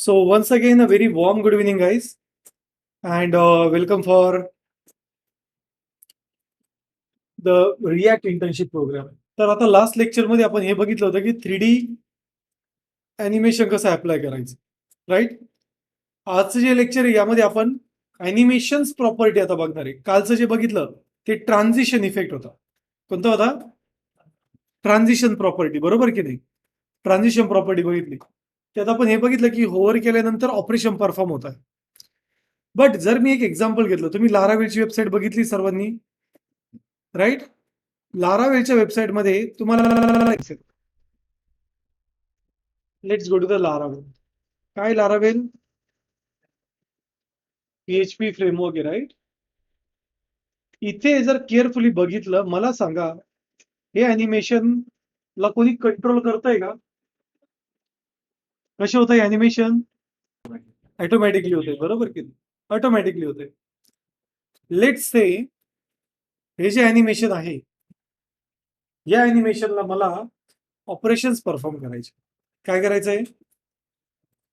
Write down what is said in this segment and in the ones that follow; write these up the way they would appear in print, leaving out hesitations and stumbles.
So once again, a very warm good evening, guys, and welcome for the React internship program. तर आता last लेक्चरमध्ये आपण हे बघितलं होतं की 3D ॲनिमेशन कसं अप्लाय करायचं, राईट? आजचं जे लेक्चर आहे यामध्ये आपण ॲनिमेशन्स प्रॉपर्टी आता बघणार आहे. कालचं जे बघितलं ते ट्रान्झिशन इफेक्ट होता. कोणता होता? ट्रान्झिशन प्रॉपर्टी, बरोबर की नाही? ट्रान्झिशन प्रॉपर्टी बघितली. त्यात आपण हे बघितलं की होवर केल्यानंतर ऑपरेशन परफॉर्म होत आहे. बट जर मी एक एक्झाम्पल घेतलं, तुम्ही लारावेलची वेबसाईट बघितली सर्वांनी, राईट? लारावेलच्या वेबसाईटमध्ये तुम्हाला let's go to the Laravel. काय लारावेल? PHP फ्रेमवर्क आहे, राईट? इथे जर केअरफुली बघितलं, मला सांगा हे ॲनिमेशन ला कोणी कंट्रोल करतंय का? कसे होत आहे ॲनिमेशन? ऑटोमॅटिकली होते, बरोबर की? ऑटोमॅटिकली होते. लेट्स से हे जे ॲनिमेशन आहे, या ॲनिमेशनला मला ऑपरेशन्स परफॉर्म करायचे. काय करायचंय?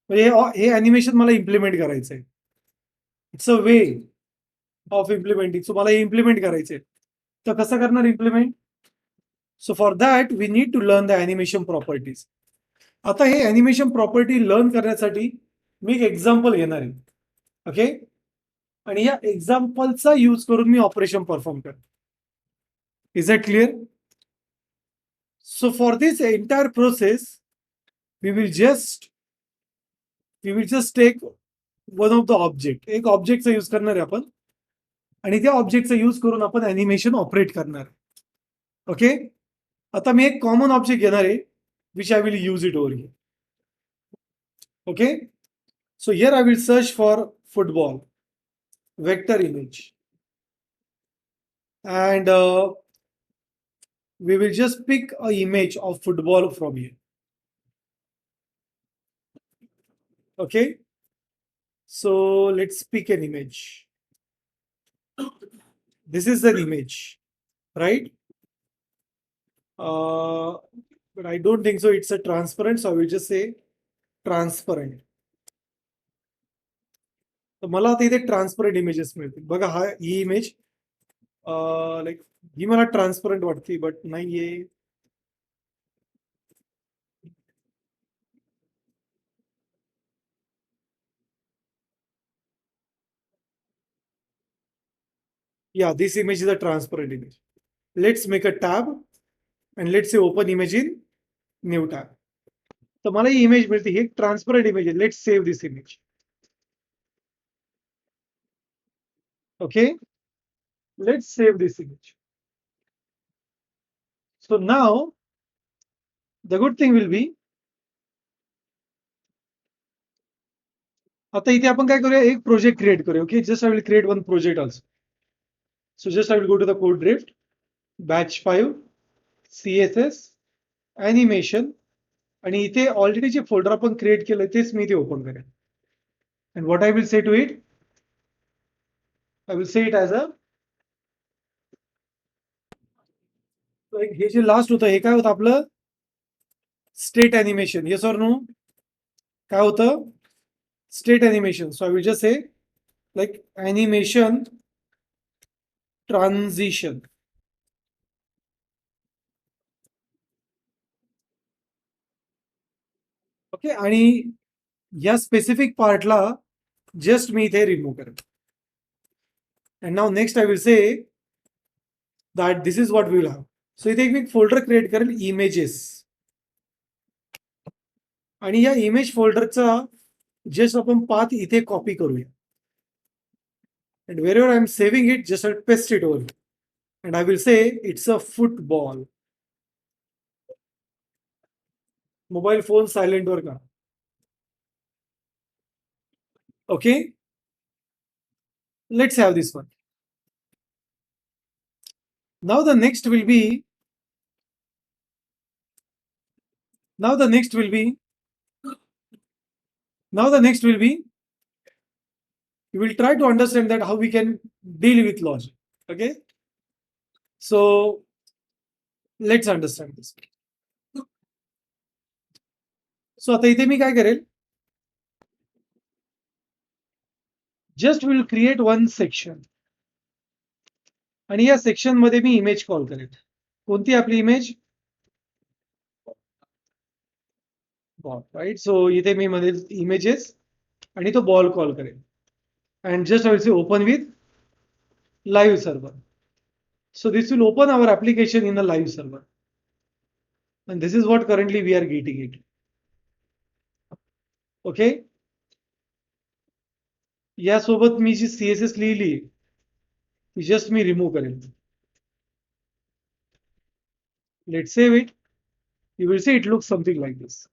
म्हणजे हे ॲनिमेशन मला इम्प्लिमेंट करायचंय. It's a way of implementing. So मला हे इम्प्लिमेंट करायचंय. तर कसं करणार implement? So for that we need to learn the animation properties. आता हे ॲनिमेशन प्रॉपर्टी लर्न करण्यासाठी मी एक एक्झाम्पल घेणार आहे. ओके, आणि या एक्झाम्पलचा यूज करून मी ऑपरेशन परफॉर्म करतो. Is that clear? So for this entire process we will just take one of the object. एक ऑब्जेक्टचा यूज करणार आहे आपण, आणि त्या ऑब्जेक्टचा यूज करून आपण ॲनिमेशन ऑपरेट करणार. ओके, आता मी एक कॉमन ऑब्जेक्ट घेणार आहे, which I will use it over here. Okay, so here I will search for football vector image, and we will just pick a image of football from here. Okay, so let's pick an image. This is an image, right? But I don't think so it's a transparent, so I will just say transparent. तर मला आता इथे transparent images मिळतील. बघा, ही image like he मला transparent वाटते, but नाहीये. Yeah, this image is a transparent image. Let's make a tab and let's say open image in new tab. तर मला ही इमेज मिळते, ही एक ट्रान्सपरंट इमेज आहे. Let's save this image. Okay, let's save this image. So now the good thing will be, आता इथे आपण काय करूया, एक प्रोजेक्ट क्रिएट करूया. Okay, just I will create one project also. So just I will go to the code drift, batch 5, CSS, animation, आणि इथे already जे फोल्डर आपण क्रिएट केलंय तेच मी इथे ओपन करेन. And what I will say to it, I will say it as a, हे जे लास्ट होतं हे काय होतं आपलं? State animation. Yes or no? काय होतं? State animation. So I will just say like animation transition. Okay, आणि या स्पेसिफिक पार्टला जस्ट मी इथे रिमूव्ह करेन. And now next I will say that this is what we will have. So इथे एक फोल्डर क्रिएट करेल, इमेजेस, आणि या इमेज फोल्डरचा जस्ट आपण पाथ इथे कॉपी करूया. And wherever I'm saving it, just I'll paste it over. And I will say it's a football. Mobile phone silent वर का. Okay, let's have this one. Now the next will be, now the next will be, you will try to understand that how we can deal with logic. Okay, so let's understand this. So आता इथे मी काय करेल, just will create one section आणि या section मध्ये मी image call करेन. कोणती आपली इमेज? Ball, right. सो इथे मी म्हणेल इमेजेस आणि तो बॉल कॉल करेल. And just I will say open with live server. So this will open our application in the live server. And this is what currently we are getting it. Okay. यासोबत मी जी CSS लिहिली ती just मी remove करेल. Let's save it. You will see it looks something like this.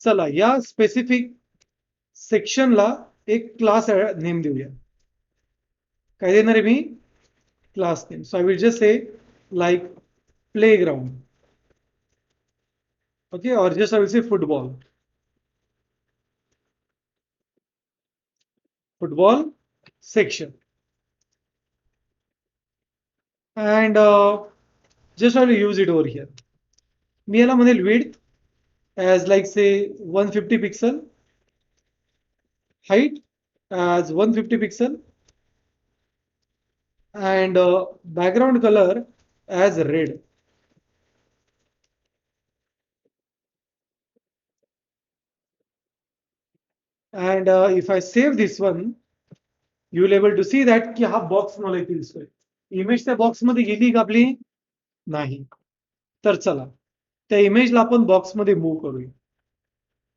चला या specific सेक्शनला एक class name देऊया. काय देणार आहे मी? Class name. So I will just say like playground. Okay, or just I will say football. Football section. And just I will use it over here. मी याला म्हणेल width as like say 150 pixel, height as 150 pixel, and background color as red. And if I save this one, you will able to see that की हा box मला इथे दिसतोय. Image त्या box मध्ये गेली का आपली? नाही. तर चला त्या इमेजला आपण बॉक्स मध्ये मूव्ह करूया.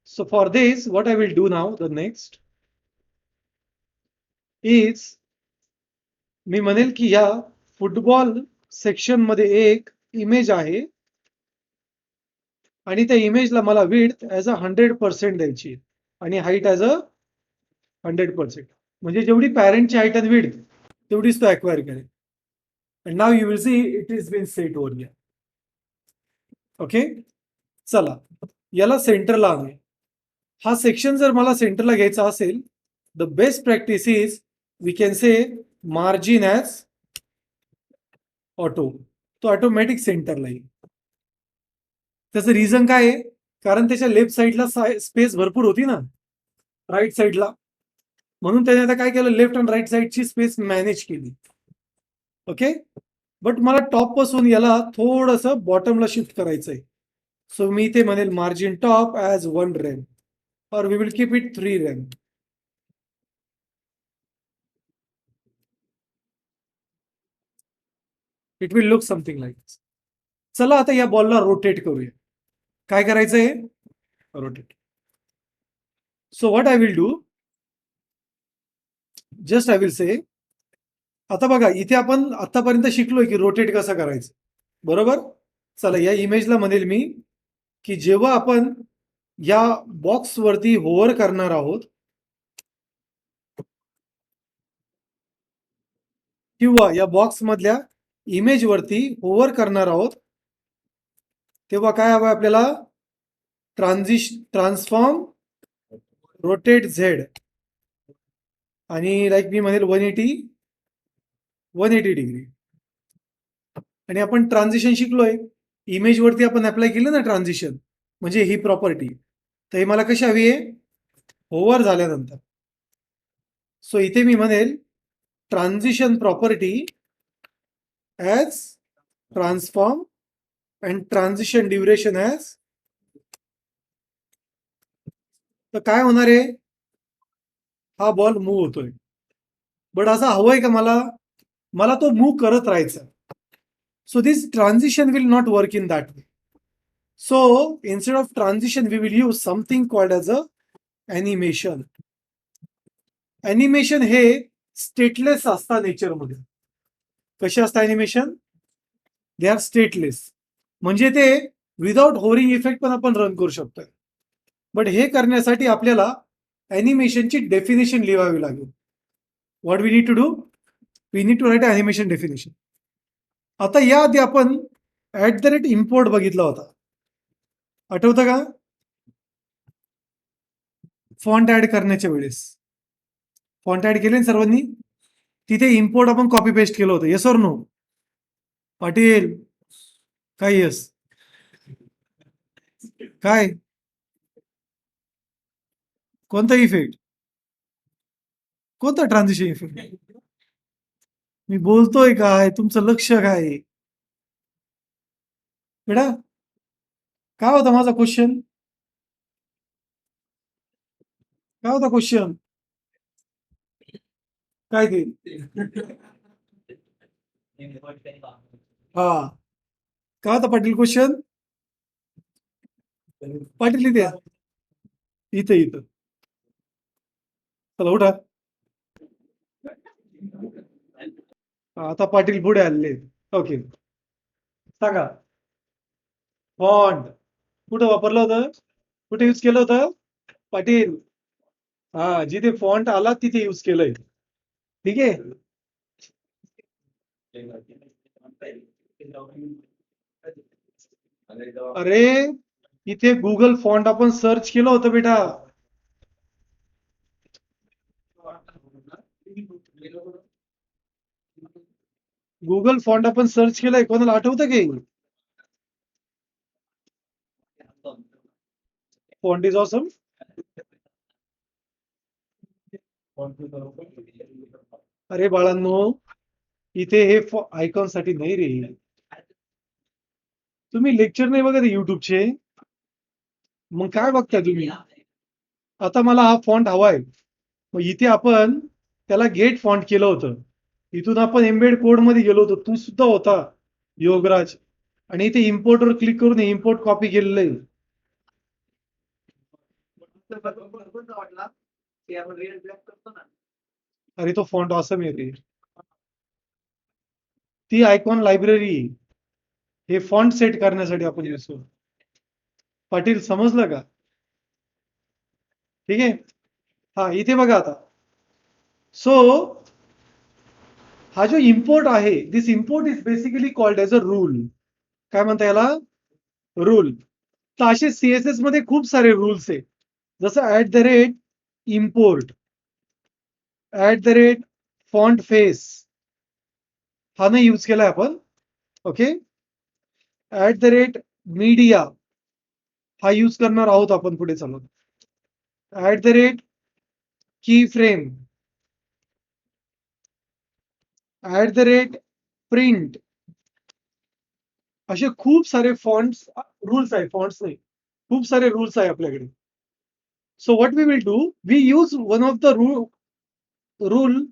So for this, what I will do now, the next is मी म्हणेल की या फुटबॉल सेक्शन मध्ये एक इमेज आहे आणि त्या इमेजला मला विड्थ ऍज अ 100% द्यायची आणि हाईट ऍज अ 100%. म्हणजे जेवढी पॅरेंटची हाईट आणि विड्थ तेवढीच तो अक्वायर करेल. And now you will see it is been set over here. Okay. चला याला सेंटरला आणूया. हा सेक्शन जर मला सेंटरला घ्यायचा असेल, the best practice is we can say margin as auto. तो ऑटोमॅटिक सेंटरला येईल. त्याचं रिझन काय आहे? कारण त्याच्या लेफ्ट साईडला स्पेस भरपूर होती ना राईट साईडला, म्हणून त्याने आता काय केलं, लेफ्ट अँड राईट साईडची स्पेस मॅनेज केली. ओके. बट मला टॉप पासून याला थोडंसं बॉटमला शिफ्ट करायचंय. सो मी ते म्हणेल margin top as 1 rem or we will keep it 3 rem. It will look something like this. चला आता या बॉलला रोटेट करूया. काय करायचंय? Rotate. So what I will do, just I will से, आता बघा इथे आपण आतापर्यंत शिकलोय की रोटेट कसं करायचं, बरोबर. चला या इमेजला म्हणेल मी की जेव्हा आपण या बॉक्स वरती होवर करणार आहोत किंवा या बॉक्स मधल्या इमेज वरती होवर करणार आहोत तेव्हा काय हवं आपल्याला? ट्रान्सफॉर्म रोटेट झेड आणि लाईक मी म्हणेल 180 डिग्री. आणि आपण ट्रान्झिशन शिकलोय, इमेज वरती आपण अप्लाय केलं ना ट्रान्झिशन, म्हणजे ही प्रॉपर्टी. तर हे मला कशी हवी आहे? होवर झाल्यानंतर. सो इथे मी म्हणेल transition property as transform and transition duration as. तर काय होणार आहे? हा बॉल मूव्ह होतोय, बट असं हवंय का मला? मला तो मूव्ह करत राहायचा. So this transition will not work in that way. So instead of transition, we will use something called as a animation. Animation हे स्टेटलेस असतात नेचरमध्ये. कसे असतात अॅनिमेशन? दे आर स्टेटलेस, म्हणजे ते विदाउट होरिंग इफेक्ट पण आपण रन करू शकतोय. बट हे करण्यासाठी आपल्याला अॅनिमेशनची डेफिनेशन लिहावी लागेल. What we need to do? We need to write animation definition. आता याआधी आपण @import बघितला होता, आठवतं का? फॉन्ट ऍड करण्याच्या वेळेस फॉन्ट ऍड केले सर्वांनी, तिथे इम्पोर्ट आपण कॉपी पेस्ट केलं होतं. Yes or no? पाटील काय? येस. काय? कोणता इफेक्ट? कोणता ट्रान्झिशन इफेक्ट? मी बोलतोय काय, तुमचं लक्ष काय आहे? बेटा, काय होता माझा क्वेश्चन? काय होता क्वेश्चन? काय ते? हा, काय होता पाटील क्वेश्चन? पाटील इथे या. इथं इथं. चला उठा. आता पाटील पुढे आले. ओके, सांगा. फॉन्ट कुठं वापरलं होतं? कुठे यूज केलं होतं पाटील? हा, जिथे फॉन्ट आला तिथे यूज केलंय. ठीक आहे. अरे, इथे गुगल फॉन्ट आपण सर्च केलं होतं बेटा. गुगल फॉन्ट आपण सर्च केलंय, कोणाला आठवतं की? Font is awesome. अरे बाळांनो, इथे हे आयकॉन साठी नाही रे. तुम्ही लेक्चर नाही बघत युट्यूबचे, मग काय बघताय तुम्ही? आता मला हा फॉन्ट हवाय, मग इथे आपण त्याला गेट फॉन्ट केलं होतं. इथून आपण एम्बेड कोड मध्ये गेलो होतो, तू सुद्धा होता योगराज, आणि इथे इम्पोर्ट वर क्लिक करून इम्पोर्ट कॉपी केलेलं आहे. अरे तो फॉन्ट असं येते, ती आयकॉन लायब्ररी, हे फॉन्ट सेट करण्यासाठी आपण यूज करतो. पाटील समजलं का? ठीक आहे. हा, इथे बघा आता. सो हा जो इम्पोर्ट आहे, this import is basically called as a rule. काय म्हणता याला? रूल. तर असे सीएसएस मध्ये खूप सारे रूल्स आहे. जसं @इम्पोर्ट, फॉन्ट फेस, हा नाही यूज केलाय आपण. ओके. @मीडिया, हा यूज करणार आहोत आपण पुढे चालून. की फ्रेम, प्रिंट, असे खूप सारे फॉन्ट्स रूल्स आहे. फॉन्ट्स नाही, खूप सारे रूल्स आहे आपल्याकडे. So what we will do, we use one of the rule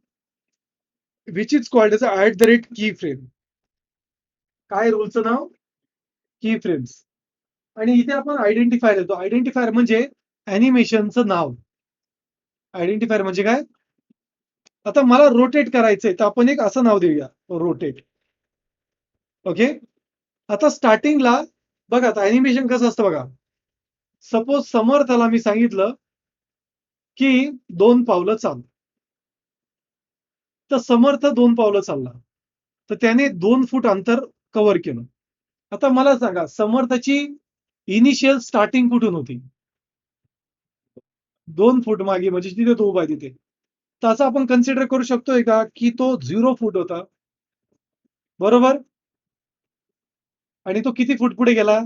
which is called as keyframe. काय रूलचं नाव? की फ्रेम्स. आणि इथे आपण आयडेंटिफायर देतो. आयडेंटिफायर म्हणजे अॅनिमेशनचं नाव. आयडेंटिफायर म्हणजे काय? आता मला रोटेट करायचंय, तर आपण एक असं नाव देऊया, रोटेट. ओके. आता स्टार्टिंगला बघा, आता अॅनिमेशन कसं असतं बघा. सपोज समर्थाला मी सांगितलं की 2 पावलं चाल, तर समर्थ 2 पावलं चालला, तर त्याने 2 फूट अंतर कव्हर केलं. आता मला सांगा, समर्थाची इनिशियल स्टार्टिंग कुठून होती? 2 फूट मागे, म्हणजे तिथे तो उभा आहे तिथे. तर असं आपण कन्सिडर करू शकतोय का की तो 0 फूट होता? बरोबर. आणि तो किती फूट पुढे गेला?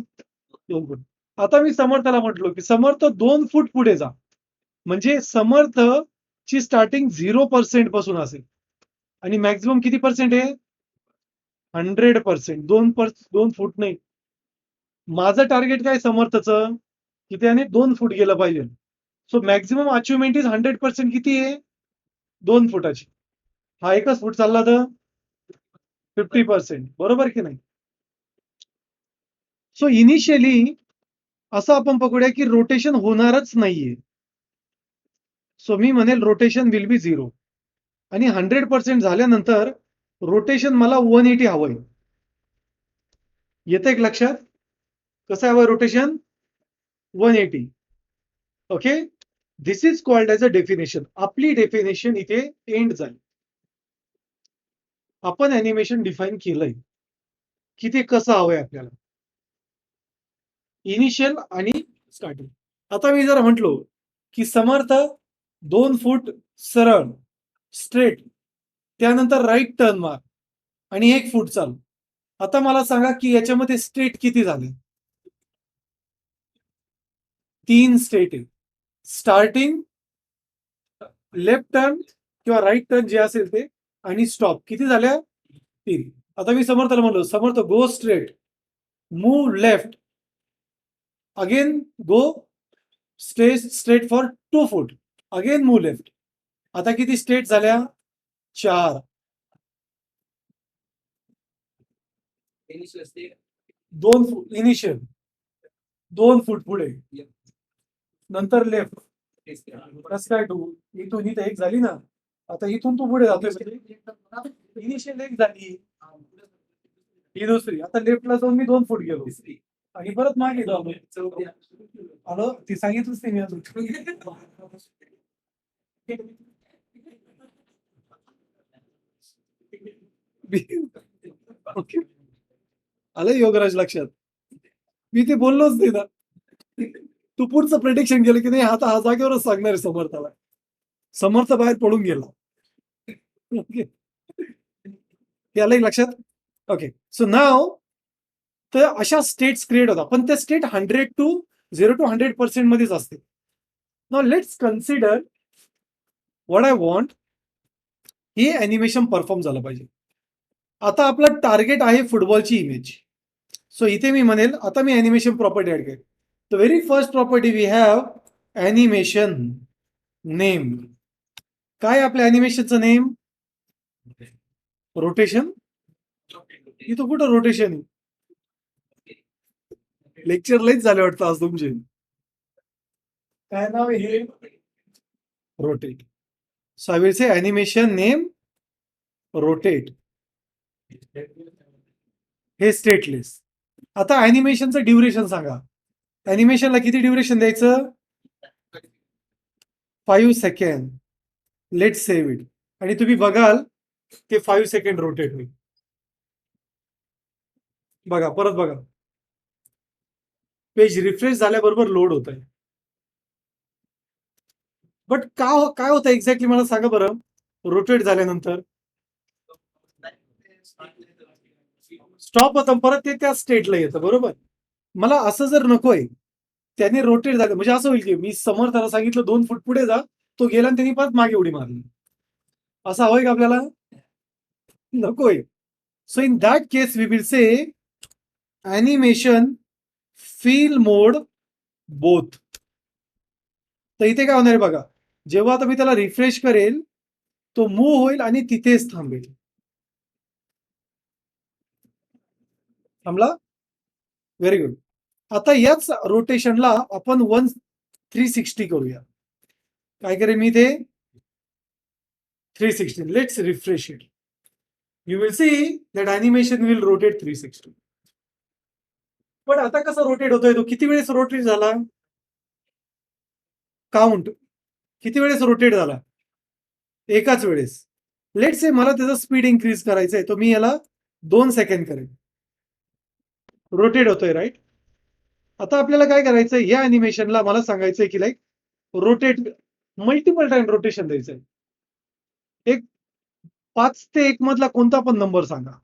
2 फूट. आता मी समर्थाला म्हटलो की समर्थ 2 फूट पुढे जा, म्हणजे समर्थ ची स्टार्टिंग 0% पासून असेल, आणि मॅक्झिमम किती पर्सेंट आहे? 100%. 2 फूट नाही. माझं टार्गेट काय समर्थचं, की त्याने 2 फूट गेलं पाहिजे. So maximum achievement is 100%. किती आहे? 2 फुटाची. हा एकच फूट चालला तर 50%. बरोबर की नाही? सो इनिशियली असं आपण पकडूया की रोटेशन होणारच नाहीये. सो मी म्हणेल रोटेशन विल बी 0. आणि 100% झाल्यानंतर रोटेशन मला 180 हवंय. येतं एक लक्षात? कसं हवंय rotation? 180. Okay. This is called as a definition. आपली डेफिनेशन इथे एंड झाली. आपण अॅनिमेशन डिफाईन केलंय की ते कसं हवंय आपल्याला, इनिशियल आणि स्टार्टिंग. आता मी जर म्हटलो की समर्थ 2 फूट सरळ स्ट्रेट, त्यानंतर राईट टर्न मार आणि 1 फूट चाल. आता मला सांगा की याच्यामध्ये स्ट्रेट किती झाले? 3 स्ट्रेट आहे. स्टार्टिंग, लेफ्ट टर्न, किंवा राईट टर्न जे असेल ते आणि स्टॉप किती झाल्या 3. आता मी समर्थला म्हणलो Samarth go straight, move left, again go stay straight for 2 foot, again move left. आता किती स्टेट झाल्या 4. 2 फूट इनिशियल, 2 फूट पुढे, नंतर लेफ्ट प्लस काय 2, इथून इथे 1 झाली ना. आता इथून तू पुढे जातोय, इनिशियल 1 झाली, ही दुसरी. आता लेफ्टला जाऊन मी 2 फूट गेलो आणि परत मागे आलो. ती सांगितलंच नाही मी अजून. ओके, आलं योगराज लक्षात. मी ते बोललोच नाही ना. तू पुढचं प्रेडिक्शन केलं की नाही, आता हा जागेवरच सांगणार आहे समर्थाला. समर्थ बाहेर पडून गेला. ओके, आलंय लक्षात. ओके, सो नाव तर अशा स्टेट्स क्रिएट होतात, पण ते स्टेट 0 to 100% मध्येच असते. Now let's consider what I want, हे अॅनिमेशन परफॉर्म झालं पाहिजे. आता आपलं टार्गेट आहे फुटबॉलची इमेज. सो इथे मी म्हणेल आता मी अॅनिमेशन प्रॉपर्टी ऍड करेल. The very first property we have animation name. काय आपल्या अॅनिमेशनचं नेम? रोटेशन. इथं कुठं रोटेशन आहे? लेक्चर लईच झाले वाटतं आज तुमचे. काय नाव आहे? Rotate. So I will say animation name rotate. हे स्टेटलेस. आता अॅनिमेशनचं ड्युरेशन सांगा. अॅनिमेशनला किती ड्युरेशन द्यायचं? 5 सेकंड. Late save it. आणि तुम्ही बघाल ते 5 सेकंड रोटेट होईल. बघा, परत बघा, पेज रिफ्रेश झाल्याबरोबर लोड होत आहे. बट काय होतं एक्झॅक्टली मला सांगा बरं. रोटेट झाल्यानंतर स्टॉप होतं, परत ते त्या स्टेटला येतं. बरोबर. मला असं जर नकोय, त्याने रोटेट झालं म्हणजे असं होईल की मी समर्थाला सांगितलं 2 फूट पुढे जा, तो गेला आणि त्यांनी परत मागे उडी मारली. असं हवंय का आपल्याला? नकोय. So in that case we will say animation fill mode both. तर इथे काय होणार आहे बघा, जेव्हा आता मी त्याला रिफ्रेश करेल तो मूव्ह होईल आणि तिथेच थांबेल. थांबला. Very good. आता याच रोटेशनला आपण 360 करूया. काय करेल मी ते 360. Let's refresh it. You will see that animation will rotate 360. पण आता कसा रोटेट होतोय तो? किती वेळेस रोटेट झाला? काउंट. किती वेळेस रोटेट झाला? एकाच वेळेस. लेट्स से मला त्याचा स्पीड इन्क्रीज करायचा आहे, तो मी याला 2 सेकंड करेल. रोटेट होतोय राईट. आता आपल्याला काय करायचंय, या अॅनिमेशनला मला सांगायचंय की like rotate multiple time rotation द्यायचंय. एक 5 ते 1 मधला कोणता पण नंबर सांगा.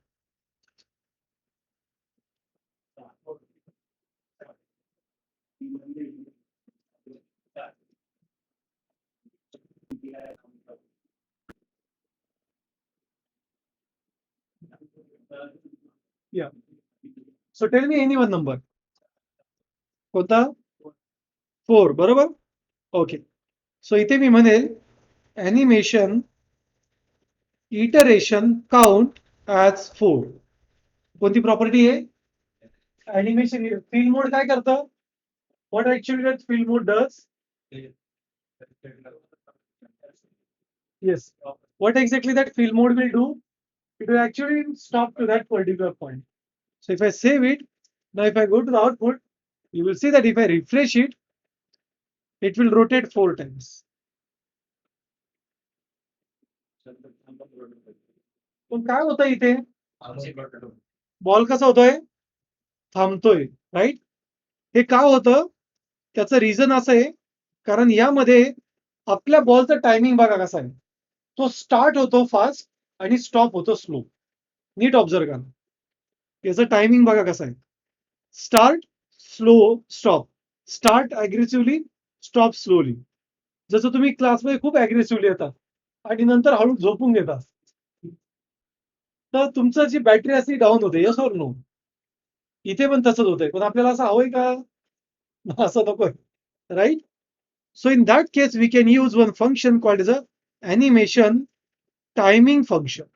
या so tell me any one number. कोणता? 4. बरोबर. ओके, सो इथे मी म्हणेल अॅनिमेशन इटरेशन काउंट ॲज 4. कोणती प्रॉपर्टी आहे? अॅनिमेशन फील मोड काय करतं? What actually feel mode does? Yes. What exactly that field mode will do? It will actually stop to that particular point. So if I save it, now if I go to the output, you will see that if I refresh it, it will rotate 4 times. पण काय होतं इथे? Ball कसा होतोय? थांबतोय. Right. हे का होतं? त्याचं रिझन असं आहे, कारण यामध्ये आपल्या बॉलचं टायमिंग बघा कसा आहे. तो स्टार्ट होतो फास्ट आणि स्टॉप होतो स्लो. नीट ऑब्झर्व करा. याचं टायमिंग बघा कसं आहे. Start, slow, stop. Start aggressively, stop slowly. जसं तुम्ही क्लासमध्ये खूप अग्रेसिव्हली येतात आणि नंतर हळू झोपून घेता, तर तुमचं जी बॅटरी असते डाऊन होते. Yes or no? इथे पण तसंच होतंय. पण आपल्याला असं हवंय का? असं नकोय. Right? So in that case, we can use one function called as a animation timing function.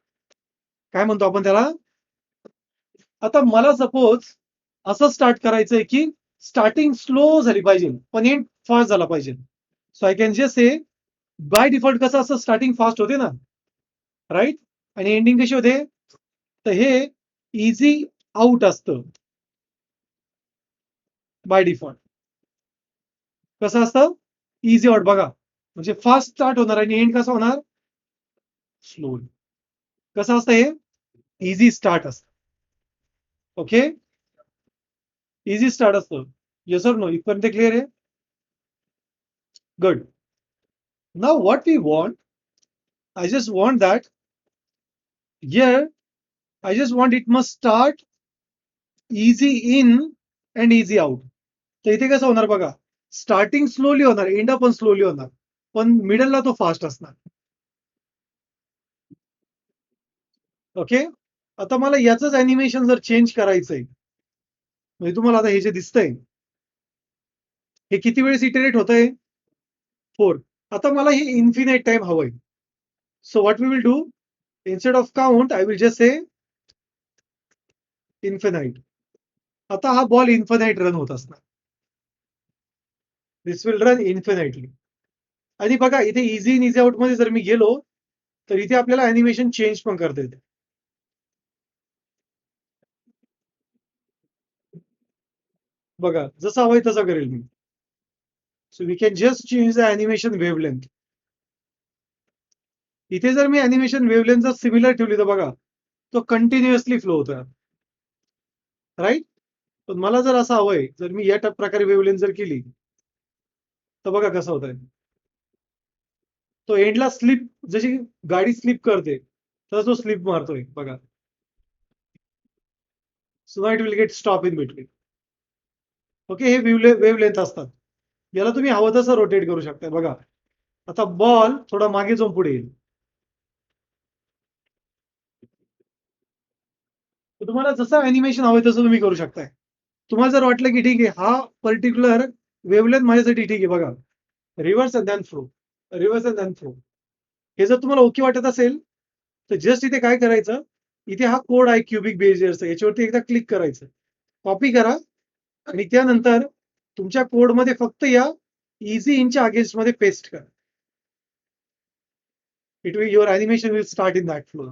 काय म्हणतो आपण त्याला? आता मला सपोज असं स्टार्ट करायचंय की स्टार्टिंग स्लो झाली पाहिजे, पण एंड फास्ट झाला पाहिजे. So I can just say by default कसं असं स्टार्टिंग फास्ट होते ना, राईट? आणि एंडिंग कशी होते? तर हे इझी आउट असतं बाय डिफॉल्ट. कसं असतं? इझी आउट बघा. म्हणजे फास्ट स्टार्ट होणार आणि एंड कसं होणार? स्लो. कसं असतं हे? इझी स्टार्ट असतं. ओके? इझी स्टार्ट असतं. Yes or no? इथपर्यंत क्लिअर आहे? Good. Now what we want, I just want that here, I just want it must start easy in and easy out. तर इथे कसं होणार बघा, स्टार्टिंग स्लोली होणार, एंड पण स्लोली होणार, पण मिडलला तो फास्ट असणार. ओके. आता मला याचंच अॅनिमेशन जर चेंज करायचंय, म्हणजे तुम्हाला आता हे जे दिसतंय, हे किती वेळेस इटरेट होतंय? 4. आता मला हे इन्फिनाइट टाइम हवंय. So what we will do, instead of count I will just say infinite. आता हा बॉल इन्फिनाइट रन होत असणार. This will run infinitely. आणि बघा इथे इझी इन इझी आउट मध्ये जर मी गेलो, तर इथे आपल्याला अॅनिमेशन चेंज पण करता येते. बघा जसं हवंय तसं करेल मी. So we can just change the animation wavelength. इथे जर मी अॅनिमेशन वेव्हलेंथ जर सिमिलर ठेवली तर बघा, तो कंटिन्युअसली फ्लो होतोय. राईट? पण मला जर असं हवंय, जर मी या प्रकारे वेव्हलेंथ जर केली, तर बघा कसं होतंय. तो एंडला स्लिप, जशी गाडी स्लिप करते, तसा तो स्लिप मारतोय बघा. So it will get stop in between. Okay, हे वेव्हलेंथ असतात. याला तुम्ही हवं तसं रोटेट करू शकता. बघा आता बॉल थोडा मागे जाऊन पुढे येईल. तर तुम्हाला जसं अॅनिमेशन हवंय तसं तुम्ही करू शकताय. तुम्हाला जर वाटलं की ठीक आहे, हा पर्टिक्युलर वेव्हलेंथ माझ्यासाठी ठीक आहे, बघा reverse and then flow, reverse and then flow. हे जर तुम्हाला ओके वाटत असेल, तर जस्ट इथे काय करायचं, इथे हा कोड आहे क्युबिक बेजियरचा, याच्यावरती एकदा क्लिक करायचं, कॉपी करा आणि त्यानंतर तुमच्या कोडमध्ये फक्त या इझी इनच्या अगेन्स्ट मध्ये पेस्ट करा. It will your animation will start in that flow.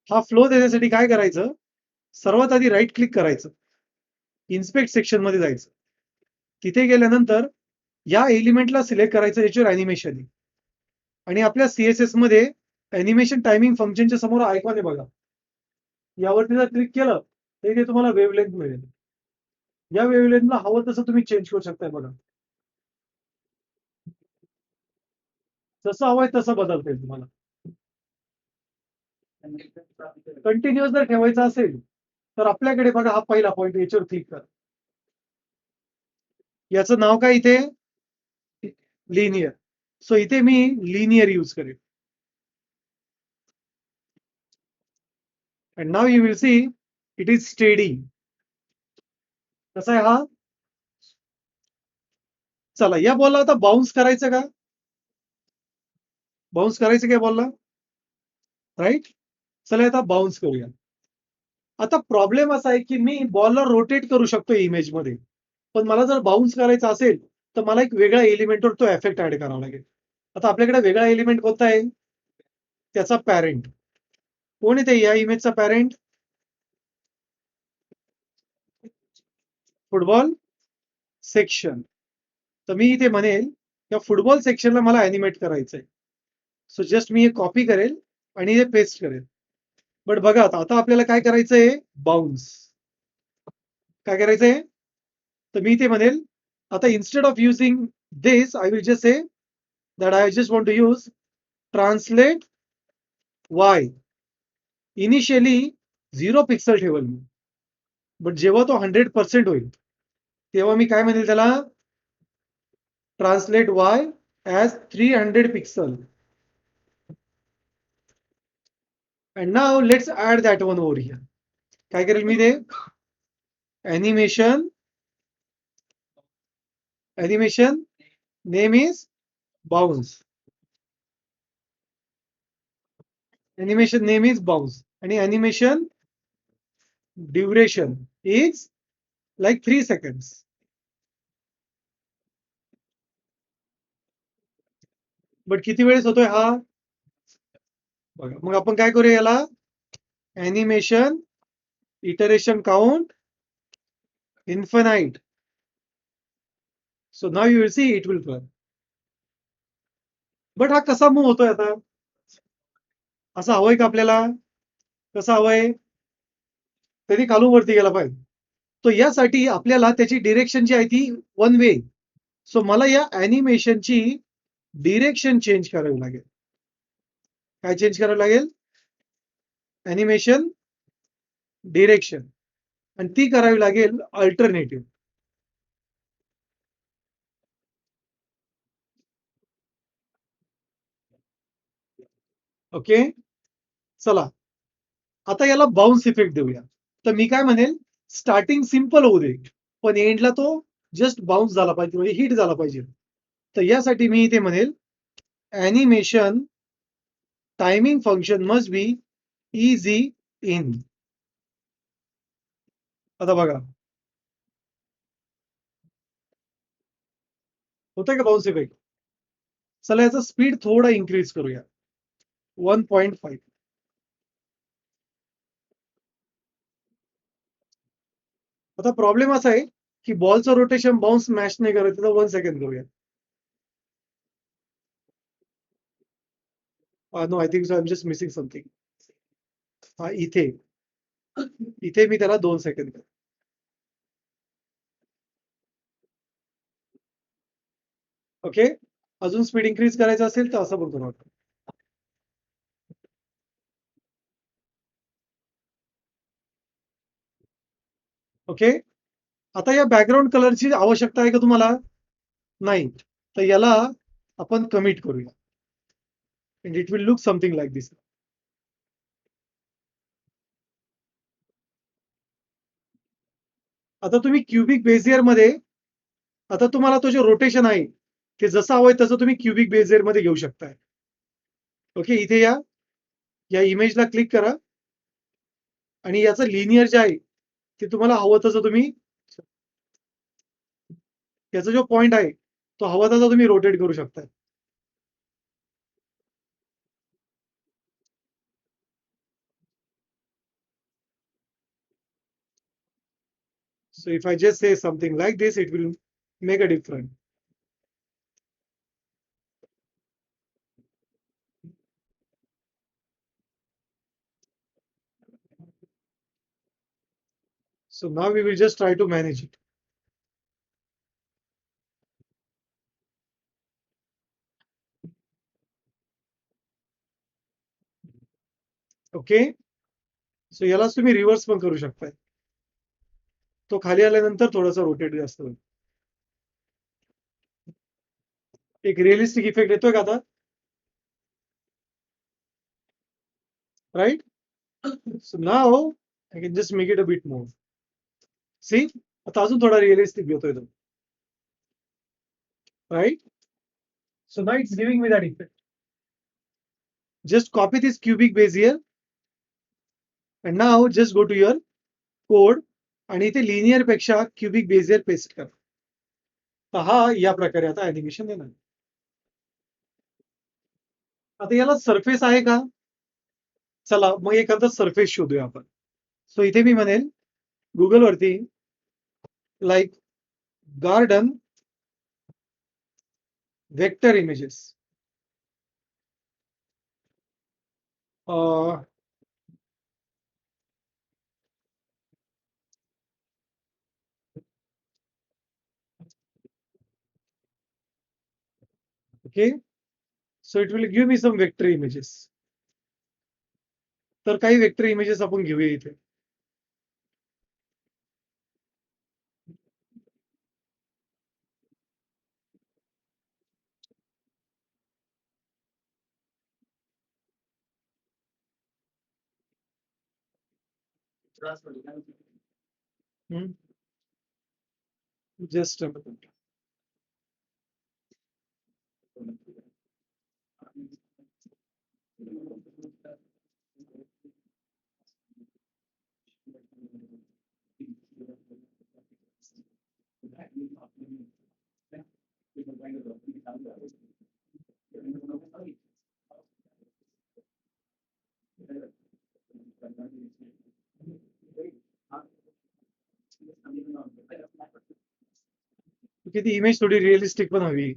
हा फ्लो देण्यासाठी काय करायचं, सर्वात आधी राईट क्लिक करायचं, इन्स्पेक्ट सेक्शन मध्ये जायचं, तिथे गेल्यानंतर या एलिमेंटला सिलेक्ट करायचं, याच्यावर अॅनिमेशन आहे आणि आपल्या सीएसएस मध्ये अॅनिमेशन टायमिंग फंक्शनच्या समोर आयकॉन आहे बघा, यावरती जर क्लिक केलं तर इथे तुम्हाला वेव्हलेंथ मिळेल. या वेव्हलेंथला हवं तसं तुम्ही चेंज करू शकताय बघा, जसं हवंय तसं बदलता येईल तुम्हाला. कंटिन्युअस जर ठेवायचं असेल, तर आपल्याकडे बघा हा पहिला पॉईंट, याच्यावर क्लिक करा. याचं नाव काय इथे? लिनियर. सो इथे मी लिनियर यूज करेन. and now you will see it is steady. कसा आहे हा? चला या बॉलला आता बाउन्स करायचं का? बाउन्स करायचं का बॉलला? राईट? चला आता बाउन्स करूया. आता प्रॉब्लेम असा आहे की मी बॉलला रोटेट करू शकतो इमेजमध्ये, पण मला जर बाउन्स करायचा असेल, तर मला एक वेगळ्या एलिमेंटवर तो इफेक्ट ऍड करावा लागेल. आता आपल्याकडे वेगळा एलिमेंट कोणता आहे? त्याचा पॅरेंट. कोण आहे ते या इमेजचा पॅरेंट? Football section. तर मी इथे म्हणेल या फुटबॉल सेक्शनला मला अॅनिमेट करायचंय. सो जस्ट मी हे कॉपी करेल आणि हे पेस्ट करेल. बट बघा आता आपल्याला काय करायचंय? बाउन्स. काय करायचंय? तर मी इथे म्हणेल, आता instead of using this I will just say that I just want to use translate Y. Initially 0 pixel ठेवल मी, बट जेव्हा तो 100% होईल, तेव्हा मी काय म्हणेल त्याला, translate Y as 300 pixel. And now let's add that one over here. काय करेल मी ते, animation name is bounce. Animation name is bounce आणि animation duration is like 3 seconds. But किती वेळेस होतोय हा बघा. मग आपण काय करूया याला, animation iteration count infinite. So now you will see it will run. But हा कसा मूव्ह होतोय आता, असा हवंय का आपल्याला, कसा हवंय, तरी खालून वरती गेला पाहिजे. तो यासाठी आपल्याला त्याची डिरेक्शन जी आहे ती वन वे. सो मला या ॲनिमेशनची डिरेक्शन चेंज करावी लागेल. काय चेंज करावं लागेल, ॲनिमेशन डिरेक्शन, आणि ती करावी लागेल अल्टरनेटिव्ह. ओके, चला आता याला बाउन्स इफेक्ट देऊया. तर मी काय म्हणेल, स्टार्टिंग सिंपल होऊ दे, पण एंडला तो जस्ट बाउन्स झाला पाहिजे, म्हणजे हिट झाला पाहिजे. तर यासाठी मी इथे म्हणेल, animation timing function must be easy in. आता बघा होतंय का बाउन्स इफेक्ट. चला याचा स्पीड थोडा इन्क्रीज करूया, 1.5. आता प्रॉब्लेम असा आहे की बॉलचं रोटेशन बाउन्स मॅच नाही करायचं, तर 1 सेकंड करूया. No, I think so I am just missing something. हा इथे इथे मी त्याला 2 सेकंड. ओके, अजून स्पीड इन्क्रीज करायचं असेल तर असं बोलतो. ओके, आता या बॅकग्राऊंड कलरची आवश्यकता आहे का तुम्हाला, नाही. तर याला आपण कमिट करूया, and it will look something like this. आता तुम्ही क्युबिक बेझियर मध्ये, आता तुम्हाला तो जो रोटेशन आहे ते जसं हवंय तसं तुम्ही क्युबिक बेझियर मध्ये घेऊ शकताय. ओके, इथे या इमेजला क्लिक करा आणि याचं लिनियर जे आहे ते तुम्हाला हवं तसं तुम्ही, याचा जो पॉइंट आहे तो हवा तसा तुम्ही रोटेट करू शकता. So if I just say something like this, it will make a difference. So now we will just try to manage it. Okay, so यालाच तुम्ही रिव्हर्स पण करू शकताय. तो खाली आल्यानंतर थोडासा रोटेट जास्त होईल. एक रिअलिस्टिक इफेक्ट येतोय का आता, right. So now I can just make it a bit more. See, आता अजून थोडा रिअलिस्टिक येतोय तो, right. So now it's giving me that effect. Just copy this cubic Bezier and now just go to your code आणि इथे linear पेक्षा cubic Bezier paste करा. पहा या प्रकारे आता ॲनिमेशन येणार. आता याला सरफेस आहे का, चला मग एखादा सरफेस शोधूया आपण. सो इथे मी म्हणेल गुगल वरती like garden vector images. Okay, so it will give me some vector images. तर काही वेक्टर इमेजेस आपण घेऊया इथे. Hmm? Just a minute. Okay, ती इमेज थोडी रिअलिस्टिक पण हवी.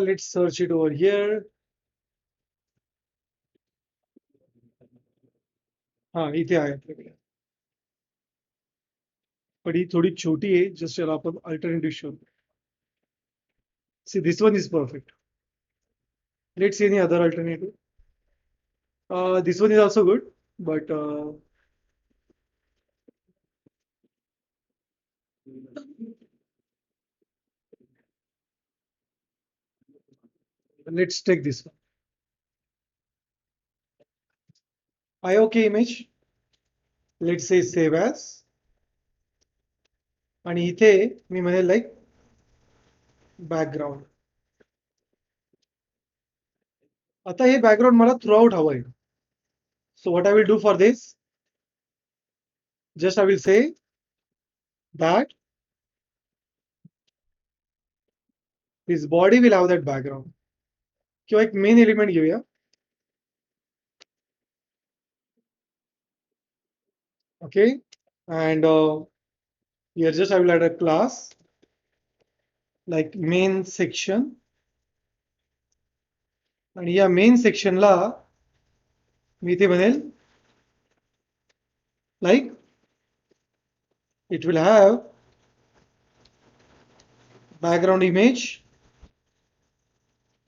Let's search it over here. हा इथे आहे आपल्याकडे. पण ही थोडी छोटी आहे. जस्ट याला आपण अल्टरनेटिव्ह शोध. See, this one is perfect. Let's see any other alternative. This one is also good, but let's take this one. IOK image. Let's say save as. आणि इथे मी म्हणेल लाईक बॅकग्राऊंड. आता हे बॅकग्राऊंड मला थ्रू आउट हवं आहे. So what I will do for this, just I will say that his body will have that background. किंवा एक मेन एलिमेंट घेऊया. Okay, and here just I will add a class like main section. आणि या main सेक्शनला मी इथे म्हणेल like it will have background image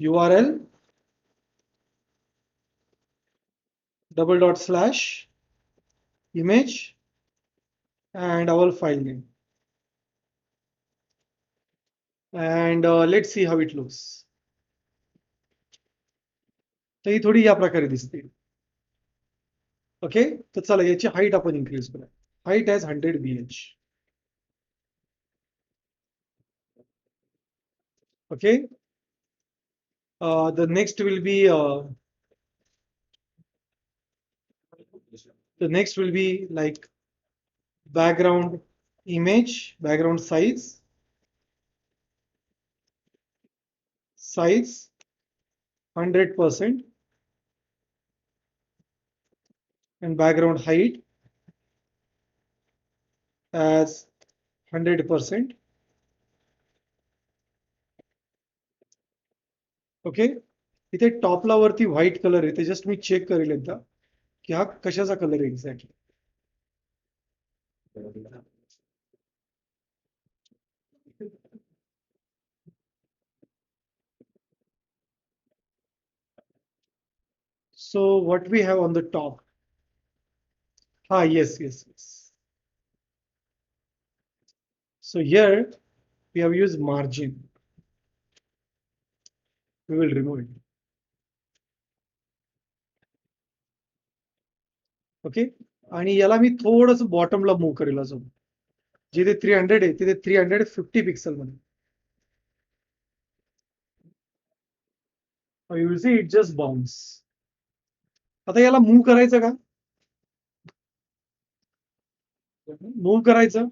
URL // image and our file name. And let's see how it looks. तर ही थोडी या प्रकारे दिसते. Okay, तर चला याची हाईट आपण इन्क्रीज करूया. Height as 100 BH. Okay, the next will be like background image, background size 100% and background height as 100%. Okay, इथे टॉपला वरती व्हाईट कलर आहे. ते जस्ट मी चेक करेल एकदा की हा कशाचा कलर आहे exactly. So what we have on the top. Yes. So here we have used margin. We will remove it. Okay, आणि याला मी थोडंसं बॉटमला मूव्ह करेल अजून. जिथे 300 आहे तिथे 350 पिक्सल मध्ये. You will see it just bounce. आता याला मूव्ह करायचं का? मूव्ह करायचं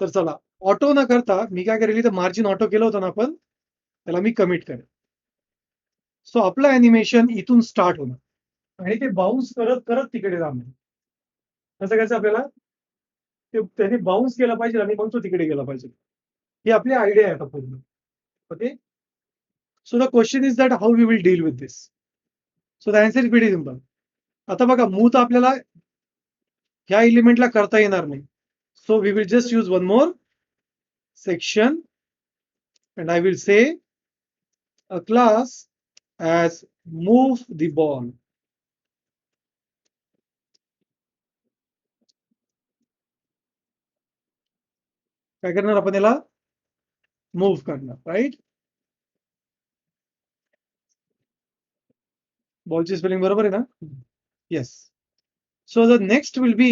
तर चला ऑटो न करता मी काय करेल, तर मार्जिन ऑटो केलं होतं ना आपण, त्याला मी कमिट करेल. सो आपलं अॅनिमेशन इथून स्टार्ट होणार आणि ते बाउन्स करत करत तिकडे जाणार. कसं करायचं आपल्याला, त्याने बाउन्स केला पाहिजे आणि मग तो तिकडे गेला पाहिजे. ही आपली आयडिया आहे आता पूर्ण. Okay, so the question is that how we will deal with this. So the answer is very simple. आता बघा, मूव्ह तर आपल्याला ह्या एलिमेंटला करता येणार नाही. So we will just use one more section and I will say a class as move the ball. काय करणार आपण याला मूव्ह करणार, राईट? बॉलची स्पेलिंग बरोबर आहे ना? Yes. So the next will be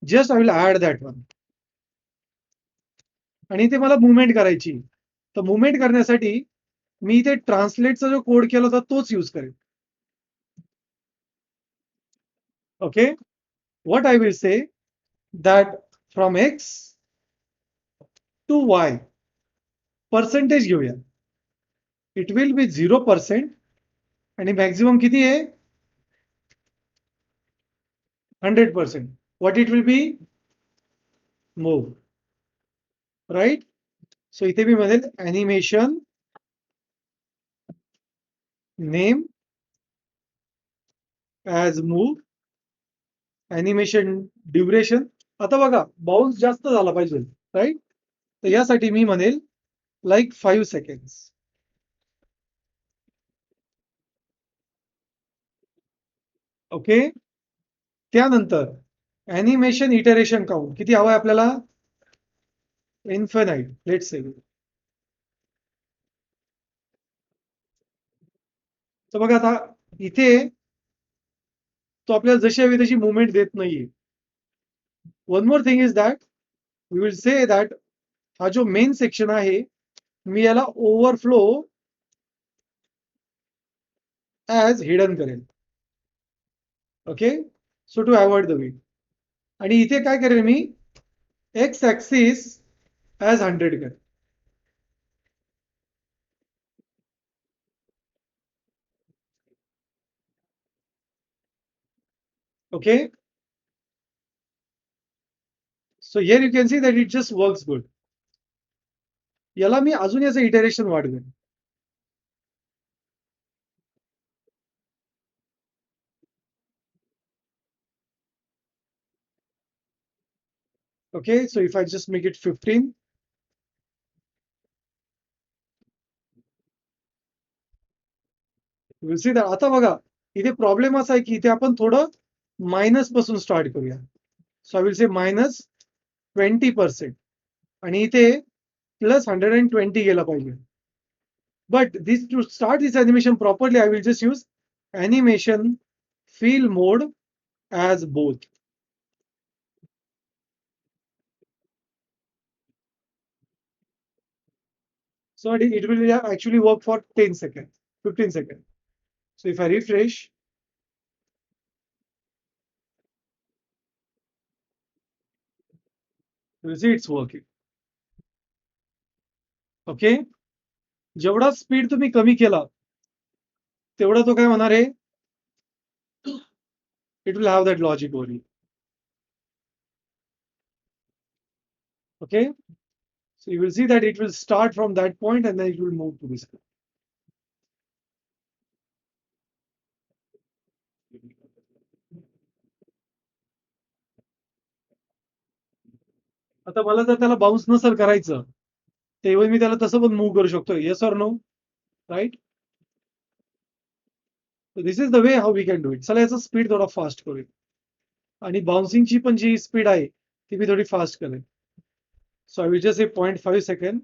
just I will add that one. आणि इथे मला मुवमेंट करायची. तर मुवमेंट करण्यासाठी मी इथे ट्रान्सलेटचा जो कोड केला होता तोच यूज करेन. Okay, what I will say that from X to Y percentage घेऊया. इट विल बी 0% आणि मॅक्झिमम किती आहे? 100%. What it will be? Move, right? So इथे मी म्हणेल animation name as move, animation duration. आता बघा बाउन्स जास्त झाला पाहिजे, राईट? तर यासाठी मी म्हणेल लाईक 5 सेकंड्स. ओके, त्यानंतर ॲनिमेशन इटरेशन काउंट किती हवंय आपल्याला? इन्फिनाइट. Let's say. तर बघा आता इथे तो आपल्याला जशी हवी तशी मुवमेंट देत नाहीये. One more thing is that we will say that हा जो मेन सेक्शन आहे मी याला ओव्हरफ्लो ॲज हिडन करेल. Okay, so to avoid the wheat. आणि इथे काय करेल मी? एक्स ॲक्सिस ॲज 100 करेल. Okay, so here you can see that it just works good. याला मी अजून याचं iteration वाढवेन. Okay, so if I just make it 15, you will see that. आता बघा इथे प्रॉब्लेम असा आहे की इथे आपण थोडं मायनस पासून स्टार्ट करूया. सो आय विल से -20% आणि इथे +120 गेला पाहिजे. But this to start this animation properly I will just use animation fill mode as both. So it will actually work for 10 seconds, 15 seconds. So if I refresh, you will see it's working. Okay, जेवढा speed तुम्ही कमी केला तेवढा तो काय होणार आहे? It will have that logic only. Okay, so you will see that it will start from that point and then it will move to this. आता मला जर त्याला बाउन्स नसेल करायचं तेव्हा मी त्याला तसं पण मूव्ह करू शकतो. Yes or no? Right? This is the way how we can do it. चला याचा स्पीड थोडा फास्ट करूया आणि बाउन्सिंगची पण जी स्पीड आहे ती मी थोडी फास्ट करेन. So I will just say 0.5 second.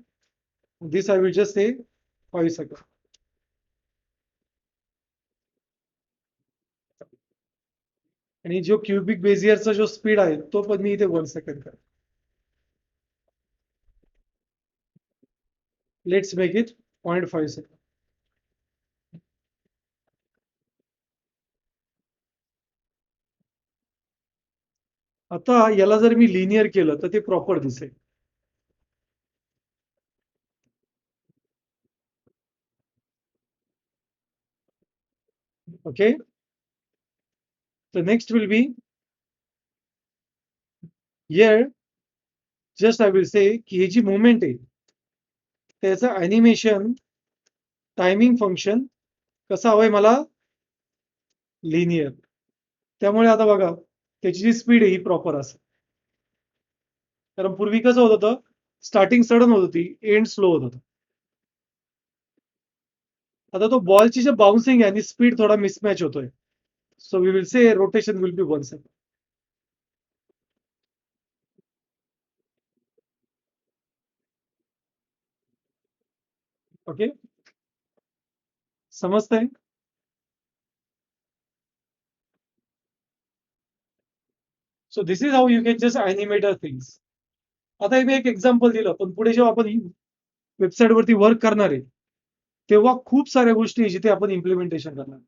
This I will just say 5 second. आणि जो क्युबिक बेझियरचा जो स्पीड आहे तो पण मी इथे 1 सेकंड करेन. Let's make it 0.5 second. आता याला जर मी लिनियर केलं तर ते प्रॉपर दिसेल. Okay, the next will be here. Just I will say की ही जी मुवमेंट आहे त्याचं ॲनिमेशन टायमिंग फंक्शन कसं हवंय मला? लिनियर. त्यामुळे आता बघा त्याची जी स्पीड आहे ही प्रॉपर असेल. कारण पूर्वी कसं होत होतं? स्टार्टिंग सडन होत होती, एंड स्लो होत होतं. आता तो बॉलची जे बाउन्सिंग आहे आणि स्पीड थोडा मिसमॅच होतोय. So we will say rotation will be 1 second. Okay, समजतंय? So this is how you can just animate a things. आता हे मी एक एक्झाम्पल दिलं, पण पुढे जेव्हा आपण वेबसाईटवरती वर्क करणार आहे, तेव्हा खूप साऱ्या गोष्टी आहे जिथे आपण इम्प्लिमेंटेशन करणार.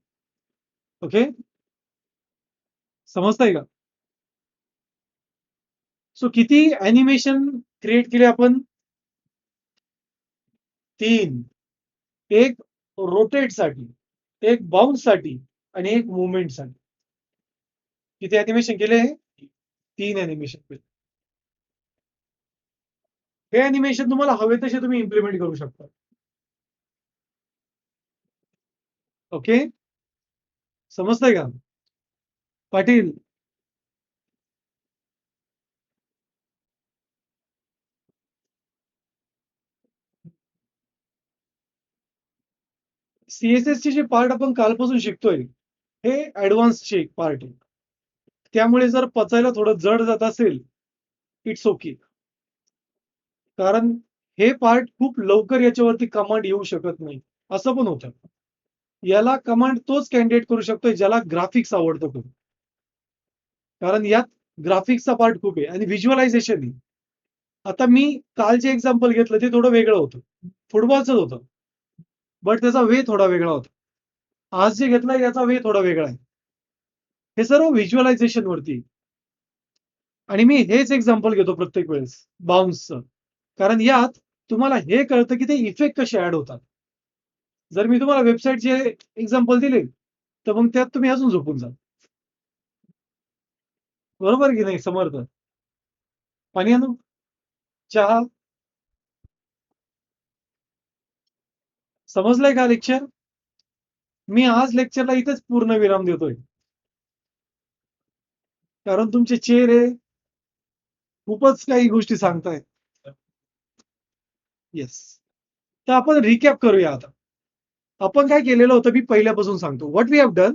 ओके, समजतंय का? सो किती ॲनिमेशन क्रिएट केले आपण? 3. एक रोटेटसाठी, एक बाउन्ससाठी आणि एक मूव्हमेंटसाठी. किती ॲनिमेशन केले? 3 ॲनिमेशन केले. हे ॲनिमेशन तुम्हाला हवे तसे तुम्ही इम्प्लिमेंट करू शकता. ओके, समजतंय का? पाटील, चे जे पार्ट आपण कालपासून शिकतोय, हे ॲडव्हान्सचे पार्ट आहे. त्यामुळे जर पचायला थोडं जड जात असेल, इट्स ओके. कारण हे पार्ट खूप लवकर याच्यावरती कमांड येऊ शकत नाही. असं पण होतं. याला कमांड तोच कॅन्डिडेट करू शकतो ज्याला ग्राफिक्स आवडतं खूप. कारण यात ग्राफिक्सचा पार्ट खूप आहे आणि व्हिज्युअलायझेशन आहे. आता मी काल जे एक्झाम्पल घेतलं ते थोडं वेगळं होतं. फुटबॉलचंच होतं. बट त्याचा वे थोडा वेगळा होता. आज जे घेतलंय याचा वे थोडा वेगळा आहे. हे सर्व व्हिज्युअलायझेशन वरती. आणि मी हेच एक्झाम्पल घेतो प्रत्येक वेळेस बाउन्सचं. कारण यात तुम्हाला हे कळतं की ते इफेक्ट कसे ऍड होतात. जर मी तुम्हाला वेबसाईटचे एक्झाम्पल दिले, तर मग त्यात तुम्ही अजून झोपून जाल. बरोबर की नाही समर्थ? पाणी आणू? चहा? समजलंय का लेक्चर? मी आज लेक्चरला इथेच पूर्ण विराम देतोय. कारण तुमचे चेहरे खूपच काही गोष्टी सांगतायत. येस. तर आपण रिकॅप करूया आता. आपण काय केलेलं होतं मी पहिल्यापासून सांगतो. What we have done,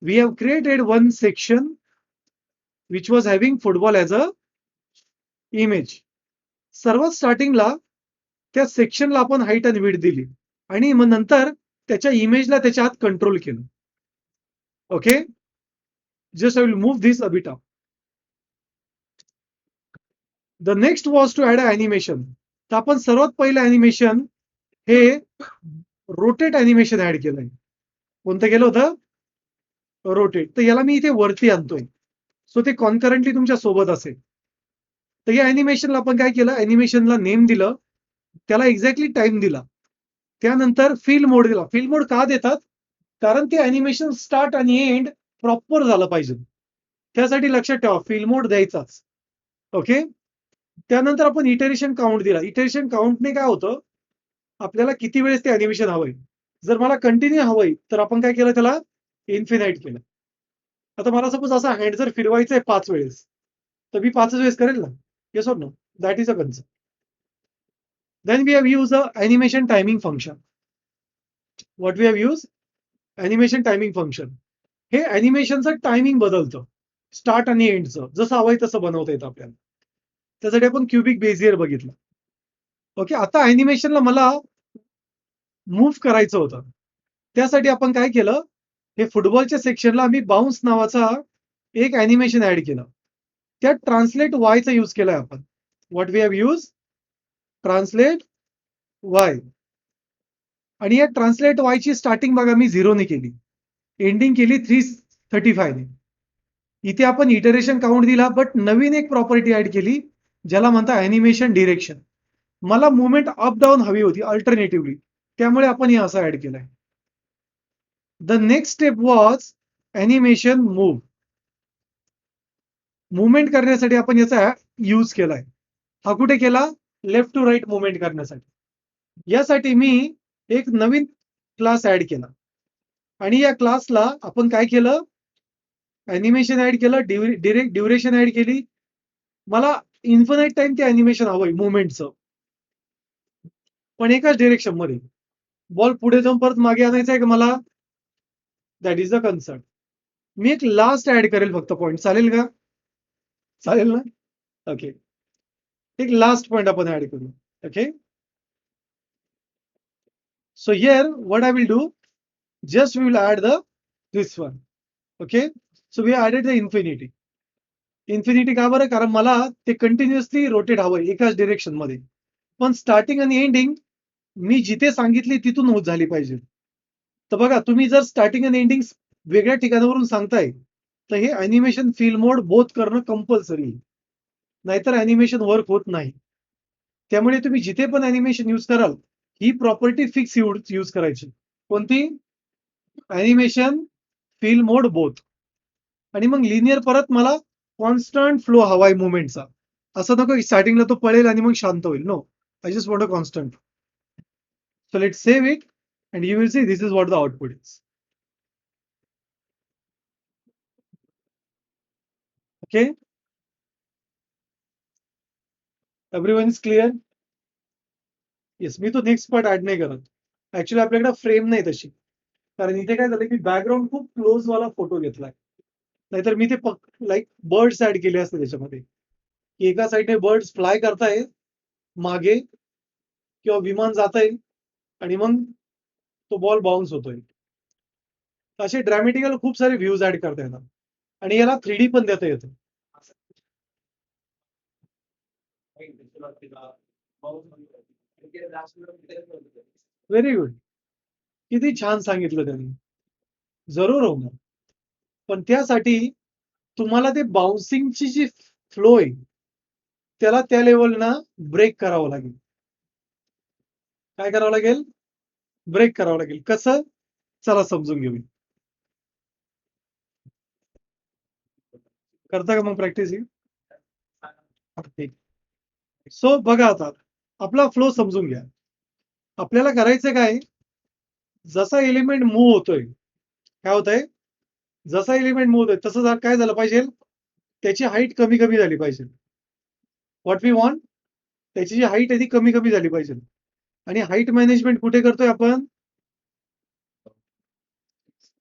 we have created one section which was having football as a image. सर्वात स्टार्टिंगला त्या सेक्शनला आपण हाईट आणि विड्थ दिली आणि मग नंतर त्याच्या इमेजला त्याच्या आत कंट्रोल केलं. Okay, just I will move this a bit up. The next was to add a animation. तर आपण सर्वात पहिलं ॲनिमेशन हे रोटेट ॲनिमेशन ऍड केलंय. कोणतं केलं होतं? रोटेट. तर याला मी इथे वरती आणतोय. सो ते कॉन्करंटली तुमच्या सोबत असेल. तर या ॲनिमेशनला आपण काय केलं? ॲनिमेशनला नेम दिलं. त्याला एक्झॅक्टली टाइम दिला. त्यानंतर फिल मोड दिला. फिल मोड का देतात? कारण ते ॲनिमेशन स्टार्ट आणि एंड प्रॉपर झालं पाहिजे. त्यासाठी लक्षात ठेवा फिल मोड द्यायचाच. ओके. त्यानंतर आपण इटरेशन काउंट दिला. इटरेशन काउंटने काय होतं? आपल्याला किती वेळेस ते ॲनिमेशन हवंय. जर मला कंटिन्यू हवंय, तर आपण काय केलं त्याला इन्फिनाइट केलं. आता मला सपोज असा हँड जर फिरवायचा आहे 5 वेळेस, तर मी 5 वेळेस करेल ना? Yes or no? That is a concept. Then we have used a animation timing function. What we have used? Animation timing function. हे ॲनिमेशनचं टायमिंग बदलतं. स्टार्ट आणि एंडचं. जसं हवंय तसं बनवता येतं आपल्याला. त्यासाठी आपण क्युबिक बेझियर बघितलं. ओके. आता ॲनिमेशनला मला मूव्ह करायचं होतं. त्यासाठी आपण काय केलं? हे फुटबॉलच्या सेक्शनला आम्ही बाउन्स नावाचा एक ॲनिमेशन ॲड केलं. त्यात ट्रान्सलेट वायचा यूज केलाय आपण. What we have used? Translate Y. आणि या ट्रान्सलेट वायची स्टार्टिंग बघा मी 0 ने केली. एंडिंग केली 335 ने. इथे आपण इटरेशन काउंट दिला, बट नवीन एक प्रॉपर्टी ॲड केली, ज्याला म्हणतात ॲनिमेशन डिरेक्शन. मला मूव्हमेंट अप डाउन हवी होती अल्टरनेटिव्हली. त्यामुळे आपण हे असं ॲड केलंय. The next step was animation move. Movement करण्यासाठी आपण याचा यूज केलाय. हा कुठे केला? लेफ्ट टू राईट मूव्हमेंट करण्यासाठी. यासाठी मी एक नवीन क्लास ॲड केला आणि या क्लासला आपण काय केलं? ॲनिमेशन ॲड केलं, डिरेक्ट ड्युरेशन ॲड केली. मला इन्फिनाइट टाइम ते ॲनिमेशन हवंय मूव्हमेंटचं. पण एकाच डिरेक्शनमध्ये. बॉल पुढे जाऊन परत मागे आणायचा आहे का मला? That is the concept. मी एक लास्ट ॲड करेल फक्त पॉइंट. चालेल का? चालेल ना? ओके. 1 लास्ट पॉइंट आपण ॲड करू. Okay. So here what I will do, just we will add this one. Okay, so we added the infinity. का बरं? कारण मला ते कंटिन्युअसली रोटेट हवंय एकाच डिरेक्शन मध्ये. पण स्टार्टिंग आणि एंडिंग मी जिथे सांगितली तिथून झाली पाहिजे. तर बघा, तुम्ही जर स्टार्टिंग आणि एंडिंग वेगळ्या ठिकाणावरून सांगताय तर हे अॅनिमेशन फिल मोड बोथ करणं कंपल्सरी, नाहीतर अॅनिमेशन वर्क होत नाही. त्यामुळे तुम्ही जिथे पण अॅनिमेशन यूज कराल ही प्रॉपर्टी फिक्स यूज करायची. कोणती? अॅनिमेशन फिल मोड बोथ. आणि मग लिनियर परत मला कॉन्स्टंट फ्लो हवाय मुवमेंटचा. असं नको की स्टार्टिंगला तो पळेल आणि मग शांत होईल. No, I just want a constant. So let's save it and you will see this is what the output is. Okay, everyone is clear? Yes, मी तो नेक्स्ट पार्ट ऍड नाही करत. ऍक्च्युली आपल्याकडे फ्रेम नाही तशी, कारण इथे काय झालं की बॅकग्राऊंड खूप क्लोज वाला फोटो घेतलाय. नाहीतर मी ते लाईक बर्ड्स ऍड केले असते त्याच्यामध्ये, की एका साईडने बर्ड्स फ्लाय करताय मागे, किंवा विमान जात आहे आणि मग तो बॉल बाउन्स होतोय. असे ड्रॅमॅटिकल खूप सारे व्ह्यूज ऍड करता येतात आणि याला 3D पण देता येतं. व्हेरी गुड, किती छान सांगितलं त्यांनी. जरूर होणार, पण त्यासाठी तुम्हाला ते बाउन्सिंगची जी फ्लो आहे त्याला त्या लेवलना ब्रेक करावं लागेल. काय करावं लागेल? ब्रेक करावं लागेल. कसं? चला समजून घेऊ. करता का मग प्रॅक्टिस ही? सो बघा, आता आपला फ्लो समजून घ्या. आपल्याला करायचं काय? जसा एलिमेंट मूव्ह होतोय, काय होतंय? जसा एलिमेंट मूव्ह होतोय तसं काय झालं पाहिजे? त्याची हाईट कमी कमी झाली पाहिजे. व्हॉट वी वॉन्ट, त्याची जी हाईट आहे ती कमी कमी झाली पाहिजे. आणि हाईट मॅनेजमेंट कुठे करतोय आपण?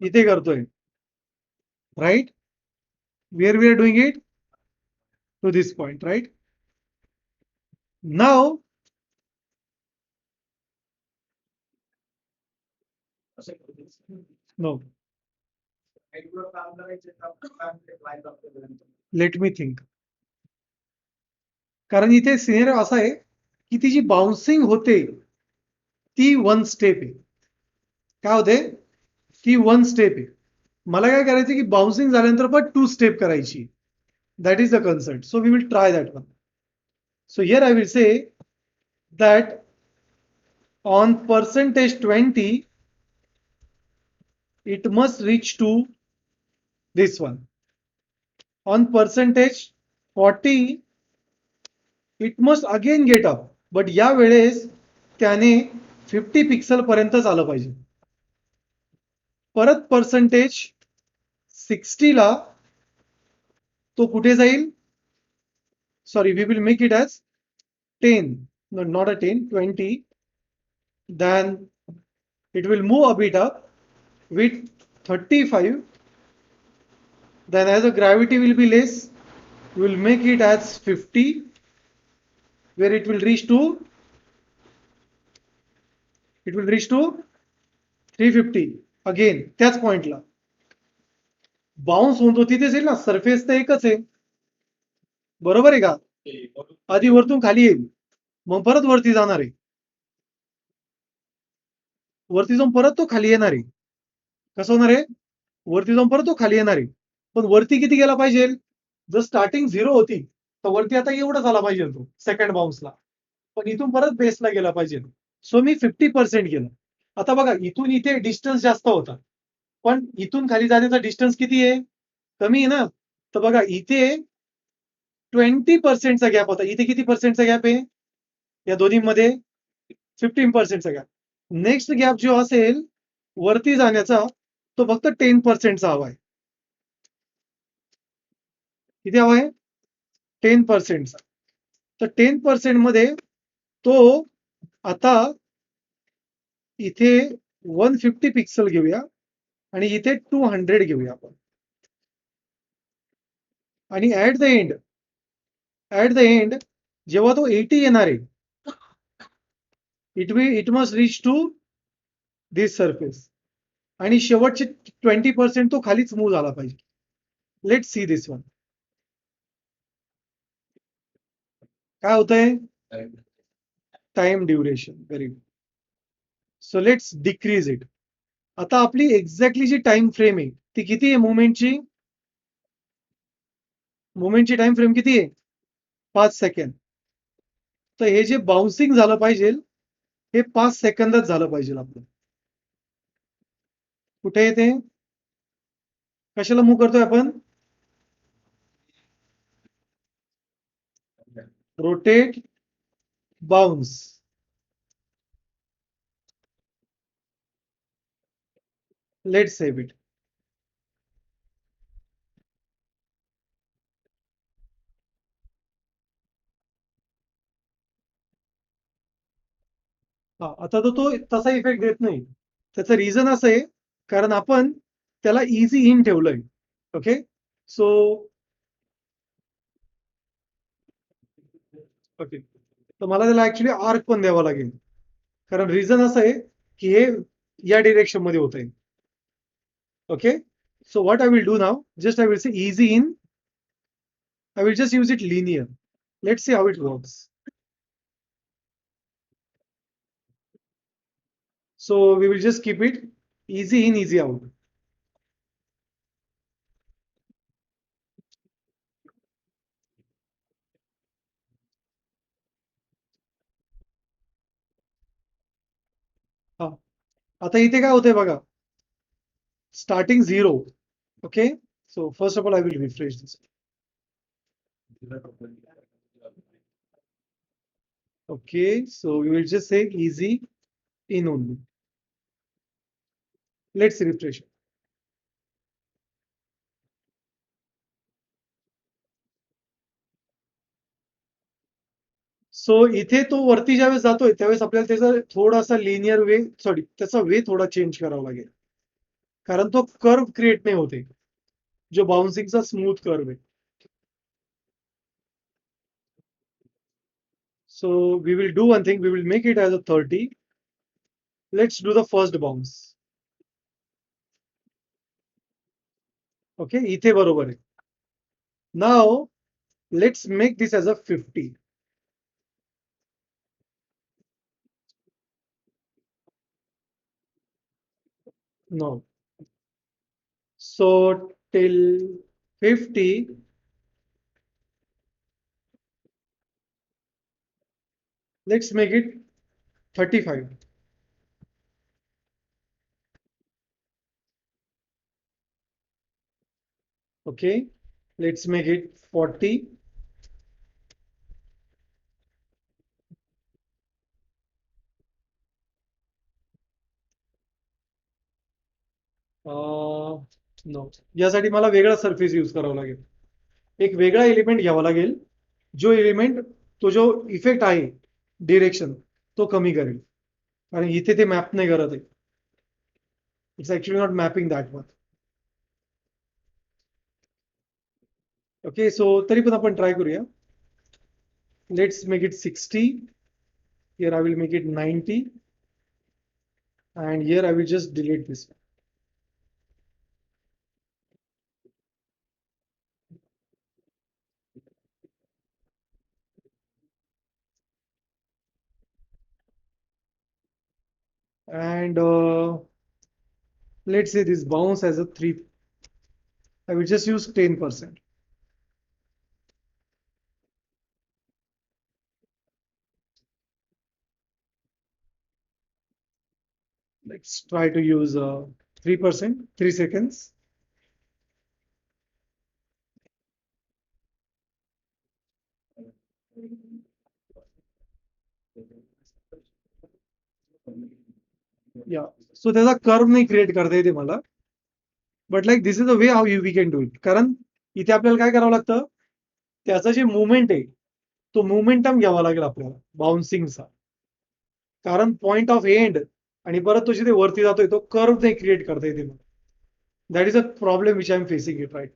इथे करतोय, right? Where we are doing it? To this point, right? Now no, let me think. कारण इथे सिनेरिओ असा आहे की ती जी बाउन्सिंग होते ती वन स्टेप आहे. काय होते? ती वन स्टेप आहे. मला काय करायचं की बाउन्सिंग झाल्यानंतर पण 2 स्टेप करायची. That is the concept. So we will try that one. So here I will say that on percentage 20 it must reach to this one. On percentage 40 it must again get up, but या वेळेस त्याने 50 pixel पर्यंतच आलं पाहिजे. परत percentage 60 ला तो कुठे जाईल? Sorry, we will make it as 10, no, not a 10, 20. Then it will move a bit up with 35. Then as the gravity will be less, we will make it as 50, where it will reach to 350 again त्याच पॉइंटला. Bounce होतो तिथेच येईल ना, surface तर एकच आहे, बरोबर आहे का? आधी वरतून खाली येईल, मग परत वरती जाणार आहे, वरती जाऊन परत तो खाली येणार आहे. कसं होणार आहे? वरती जाऊन परत तो खाली येणार आहे. पण वरती किती गेला पाहिजे? जर स्टार्टिंग 0 होती तर वरती आता एवढा झाला पाहिजे तो सेकंड बाउन्सला, पण इथून परत बेसला गेला पाहिजे. सो मी 50% गेलो. आता बघा, इथून इथे डिस्टन्स जास्त होता, पण इथून खाली जाण्याचा डिस्टन्स किती आहे? कमी आहे ना. तर बघा, इथे 20%चा गॅप होता, इथे किती पर्सेंटचा गॅप आहे या दोन्हीमध्ये? 15%चा गॅप. नेक्स्ट गॅप जो असेल वरती जाण्याचा तो फक्त 10%चा हवा आहे. किती हवा आहे? 10%चा. तर 10% मध्ये तो आता इथे 150 पिक्सल घेऊया आणि इथे 200 घेऊया आपण. आणि ऍट द एंड जेव्हा तो 80 येणार आहे, it must reach to this surface, आणि शेवटचे 20% तो खालीच मूव्ह झाला पाहिजे. Let see this one. काय होतंय? Time duration. Very good. So let's decrease it. आता आपली एक्झॅक्टली जी टाइम फ्रेम आहे ती किती आहे मुवमेंटची? मुवमेंटची टाइम फ्रेम किती आहे? 5 सेकंद. तर हे जे बाउन्सिंग झालं पाहिजे हे 5 सेकंदच झालं पाहिजे आपलं. कुठे येते? कशाला मूव्ह करतोय आपण? Rotate, bounce. Let's save it. हा, आता तो तसा इफेक्ट देत नाही. त्याचं रिझन असं आहे कारण आपण त्याला इझी इन ठेवलंय. ओके, सो ओके, तर मला त्याला ऍक्च्युली आर्क पण द्यावा लागेल कारण रिझन असं आहे की हे या डिरेक्शन मध्ये होत आहे. Okay, so what I will do now, just I will say easy in, I will just use it linear. Let's see how it works. So we will just keep it easy in, easy out. हा, आता इथे काय होतंय बघा, starting 0. Okay, so first of all I will refresh this. Okay, so we will just say easy in only. Let's refresh. So इथे तो वरती ज्यावेळेस जातोय त्यावेळेस आपल्याला त्याचा थोडासा लिनियर वे, सॉरी त्याचा वे थोडा चेंज करावा लागेल कारण तो कर्व क्रिएट नाही होते जो बाउन्सिंगचा स्मूथ कर्व आहे. So we will do one thing, we will make it as a 30. Let's do the first bounce. Okay, इथे बरोबर आहे. Now let's make this as a 50. No. So till 50, let's make it 35. Okay, let's make it 40. No, यासाठी मला वेगळा surface use करावा लागेल. एक वेगळा एलिमेंट घ्यावा लागेल जो एलिमेंट, तो जो इफेक्ट आहे डिरेक्शन, तो कमी करेल. आणि इथे ते मॅप नाही करत आहे. It's actually not mapping that one. Okay, so तरी पण आपण ट्राय करूया. Let's make it 60. Here I will make it 90. And here I will just delete this one. And let's say this bounce as a 3. I will just use 10%. Let's try to use 3%, 3 seconds. Yeah, so त्याचा curve नाही create करता येते मला. But like this is a way how you we can do it. कारण इथे आपल्याला काय करावं लागतं, त्याचं जे मुवमेंट आहे तो मुवमेंटम घ्यावा लागेल आपल्याला बाउन्सिंगचा. कारण पॉइंट ऑफ एंड आणि परत तो जिथे वरती जातोय तो कर्व नाही क्रिएट करता येते. That is a problem which I am facing it right.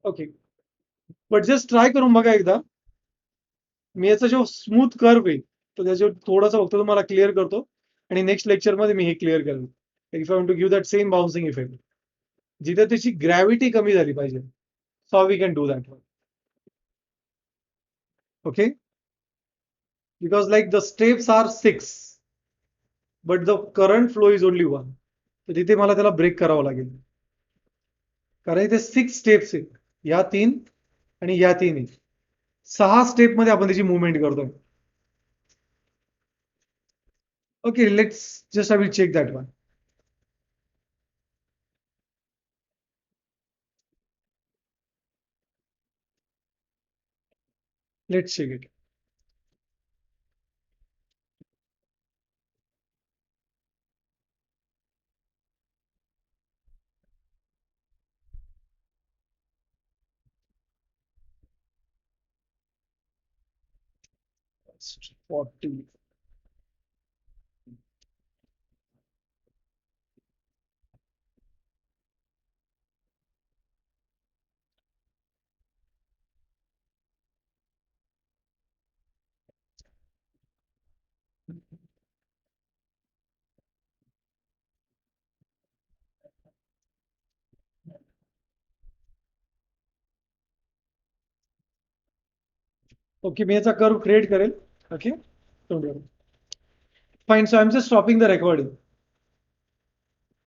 Okay, but just try करून बघा एकदा. मी याचा जो स्मूथ कर्व आहे तो त्याच्यावर थोडासा फक्त तुम्हाला क्लिअर करतो आणि नेक्स्ट लेक्चरमध्ये मी हे क्लिअर करेन. If I want to give that same bouncing effect जिथे त्याची ग्रॅव्हिटी कमी झाली पाहिजे, so we can do that. Okay, because like the steps are 6 but the current flow is only 1. तर तिथे मला त्याला ब्रेक करावं लागेल, कारण इथे 6 स्टेप्स आहेत, या 3 आणि या 3 आहेत. 6 स्टेप मध्ये आपण त्याची मुवमेंट करतोय. Okay, let's just I will check that one. Let's check it. Forty. Okay, मी याचा कर्व क्रिएट करेल. Okay, fine. So I am just stopping the recording.